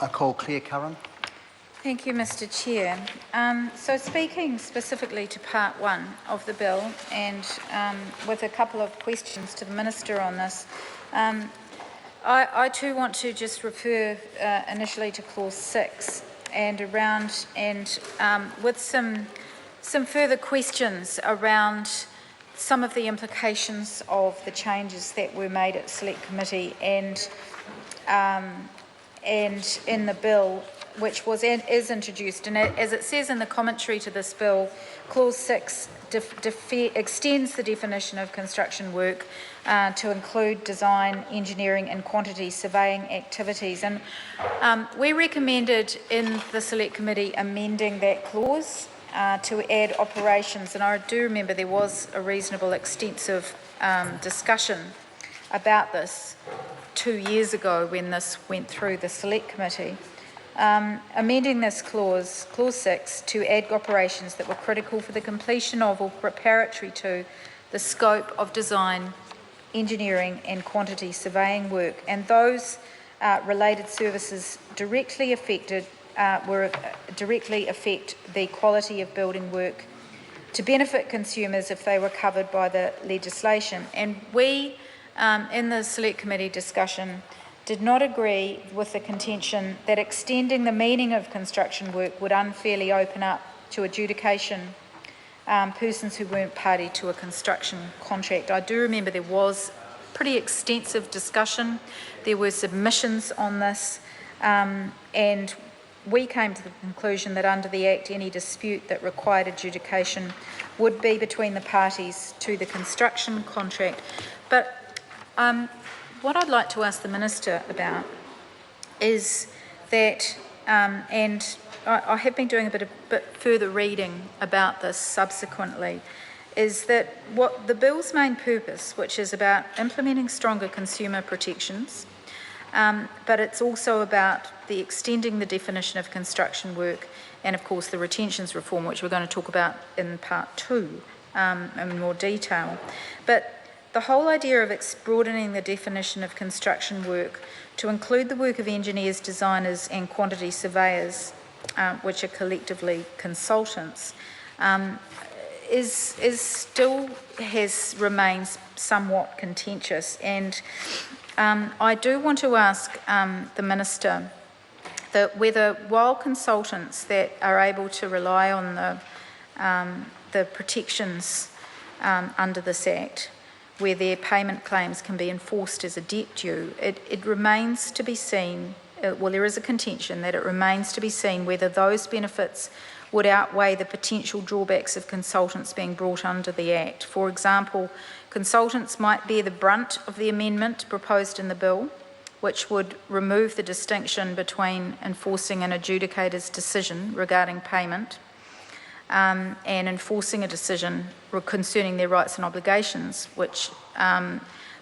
I call Claire Curran. Thank you, Mr. Chair. So speaking specifically to part one of the bill and with a couple of questions to the Minister on this, I too want to just refer initially to clause 6 and with some further questions around some of the implications of the changes that were made at Select Committee and in the bill, which is introduced. And as it says in the commentary to this bill, clause 6 extends the definition of construction work to include design, engineering and quantity surveying activities. And we recommended in the Select Committee amending that clause to add operations. And I do remember there was a reasonable extensive discussion about this 2 years ago when this went through the Select Committee. Amending this clause 6, to add operations that were critical for the completion of or preparatory to the scope of design, engineering and quantity surveying work, and those related services directly affect the quality of building work to benefit consumers if they were covered by the legislation. And we, in the Select Committee discussion, did not agree with the contention that extending the meaning of construction work would unfairly open up to adjudication persons who weren't party to a construction contract. I do remember there was pretty extensive discussion. There were submissions on this, and we came to the conclusion that under the Act, any dispute that required adjudication would be between the parties to the construction contract. But what I'd like to ask the Minister about is that, and I have been doing a bit further reading about this subsequently, is that what the bill's main purpose, which is about implementing stronger consumer protections, but it's also about the extending the definition of construction work and of course the retentions reform, which we're going to talk about in part 2 in more detail. But the whole idea of broadening the definition of construction work to include the work of engineers, designers and quantity surveyors, which are collectively consultants, remains somewhat contentious. And I do want to ask the Minister that whether, while consultants that are able to rely on the protections under this Act, where their payment claims can be enforced as a debt due, it remains to be seen, well, there is a contention that it remains to be seen whether those benefits would outweigh the potential drawbacks of consultants being brought under the Act. For example, consultants might bear the brunt of the amendment proposed in the bill, which would remove the distinction between enforcing an adjudicator's decision regarding payment and enforcing a decision concerning their rights and obligations, but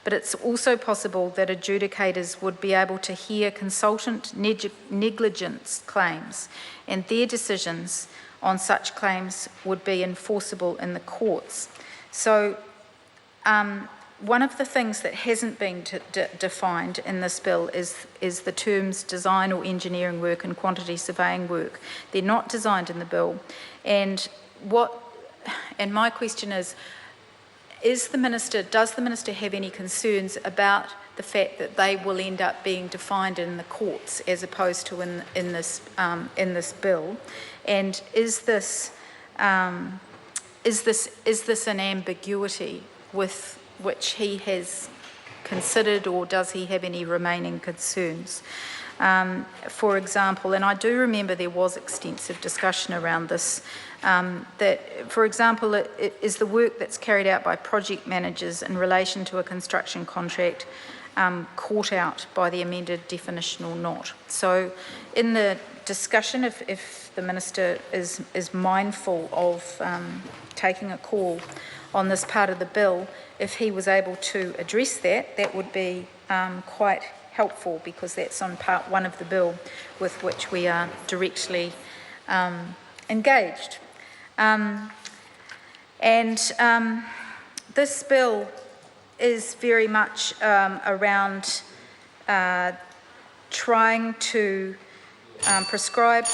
it's also possible that adjudicators would be able to hear consultant negligence claims, and their decisions on such claims would be enforceable in the courts. So one of the things that hasn't been defined in this bill is the terms design or engineering work and quantity surveying work. They're not designed in the bill. And my question is does the Minister have any concerns about the fact that they will end up being defined in the courts as opposed to in this bill? And is this an ambiguity with which he has considered, or does he have any remaining concerns? For example, and I do remember there was extensive discussion around this, that, for example, is the work that's carried out by project managers in relation to a construction contract caught out by the amended definition or not? So in the discussion, if the Minister is mindful of taking a call on this part of the bill, if he was able to address that, that would be quite helpful, because that's on part 1 of the bill with which we are directly engaged. This bill is very much around trying to prescribe